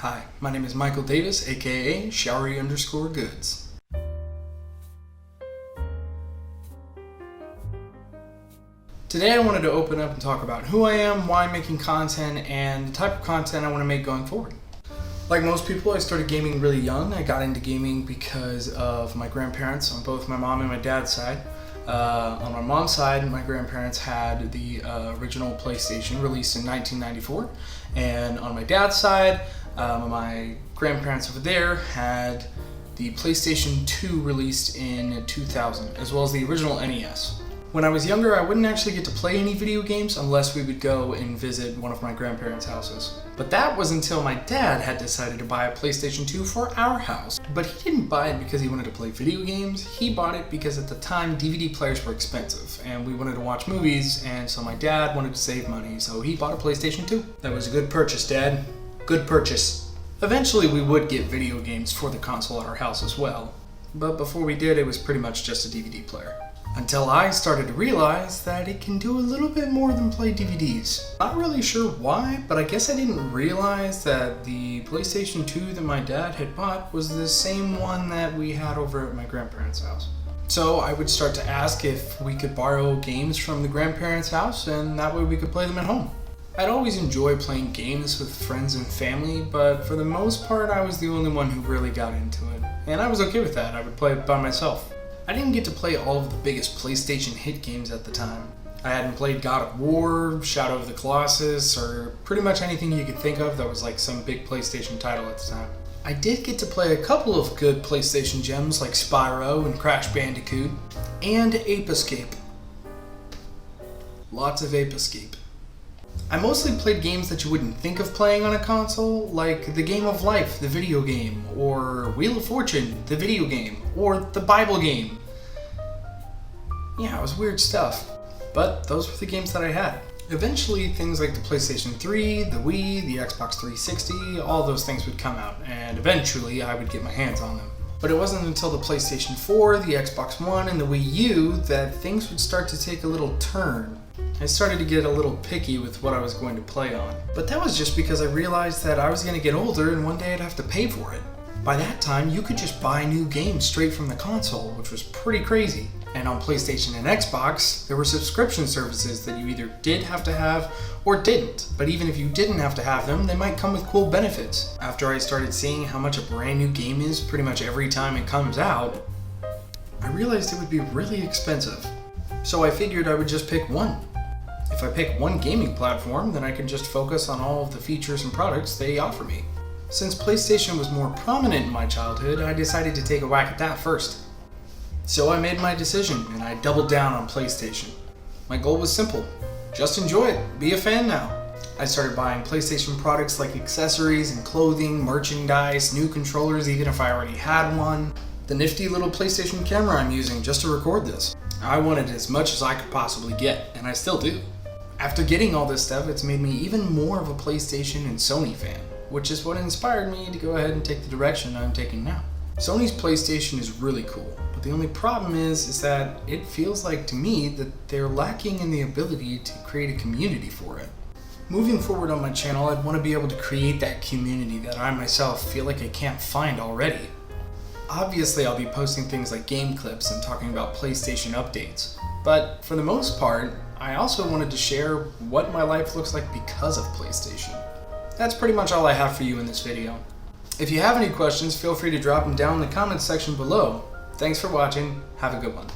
Hi, my name is Michael Davis, aka Showery_Goods. Today I wanted to open up and talk about who I am, why I'm making content, and the type of content I want to make going forward. Like most people, I started gaming really young. I got into gaming because of my grandparents on both my mom and my dad's side. On my mom's side, my grandparents had the original PlayStation released in 1994, and on my dad's side, my grandparents over there had the PlayStation 2 released in 2000, as well as the original NES. When I was younger, I wouldn't actually get to play any video games unless we would go and visit one of my grandparents' houses. But that was until my dad had decided to buy a PlayStation 2 for our house. But he didn't buy it because he wanted to play video games. He bought it because at the time DVD players were expensive and we wanted to watch movies, and so my dad wanted to save money, so he bought a PlayStation 2. That was a good purchase, Dad. Good purchase. Eventually we would get video games for the console at our house as well. But before we did, it was pretty much just a DVD player. Until I started to realize that it can do a little bit more than play DVDs. Not really sure why, but I guess I didn't realize that the PlayStation 2 that my dad had bought was the same one that we had over at my grandparents' house. So I would start to ask if we could borrow games from the grandparents' house, and that way we could play them at home. I'd always enjoy playing games with friends and family, but for the most part I was the only one who really got into it. And I was okay with that. I would play it by myself. I didn't get to play all of the biggest PlayStation hit games at the time. I hadn't played God of War, Shadow of the Colossus, or pretty much anything you could think of that was like some big PlayStation title at the time. I did get to play a couple of good PlayStation gems like Spyro and Crash Bandicoot, and Ape Escape. Lots of Ape Escape. I mostly played games that you wouldn't think of playing on a console, like The Game of Life, the video game, or Wheel of Fortune, the video game, or the Bible game. Yeah, it was weird stuff, but those were the games that I had. Eventually, things like the PlayStation 3, the Wii, the Xbox 360, all those things would come out, and eventually I would get my hands on them. But it wasn't until the PlayStation 4, the Xbox One, and the Wii U that things would start to take a little turn. I started to get a little picky with what I was going to play on. But that was just because I realized that I was going to get older and one day I'd have to pay for it. By that time, you could just buy new games straight from the console, which was pretty crazy. And on PlayStation and Xbox, there were subscription services that you either did have to have or didn't. But even if you didn't have to have them, they might come with cool benefits. After I started seeing how much a brand new game is pretty much every time it comes out, I realized it would be really expensive. So I figured I would just pick one. If I pick one gaming platform, then I can just focus on all of the features and products they offer me. Since PlayStation was more prominent in my childhood, I decided to take a whack at that first. So I made my decision, and I doubled down on PlayStation. My goal was simple. Just enjoy it. Be a fan now. I started buying PlayStation products like accessories and clothing, merchandise, new controllers even if I already had one. The nifty little PlayStation camera I'm using just to record this. I wanted as much as I could possibly get, and I still do. After getting all this stuff, it's made me even more of a PlayStation and Sony fan, which is what inspired me to go ahead and take the direction I'm taking now. Sony's PlayStation is really cool, but the only problem is that it feels like to me that they're lacking in the ability to create a community for it. Moving forward on my channel, I'd want to be able to create that community that I myself feel like I can't find already. Obviously, I'll be posting things like game clips and talking about PlayStation updates, but for the most part, I also wanted to share what my life looks like because of PlayStation. That's pretty much all I have for you in this video. If you have any questions, feel free to drop them down in the comments section below. Thanks for watching. Have a good one.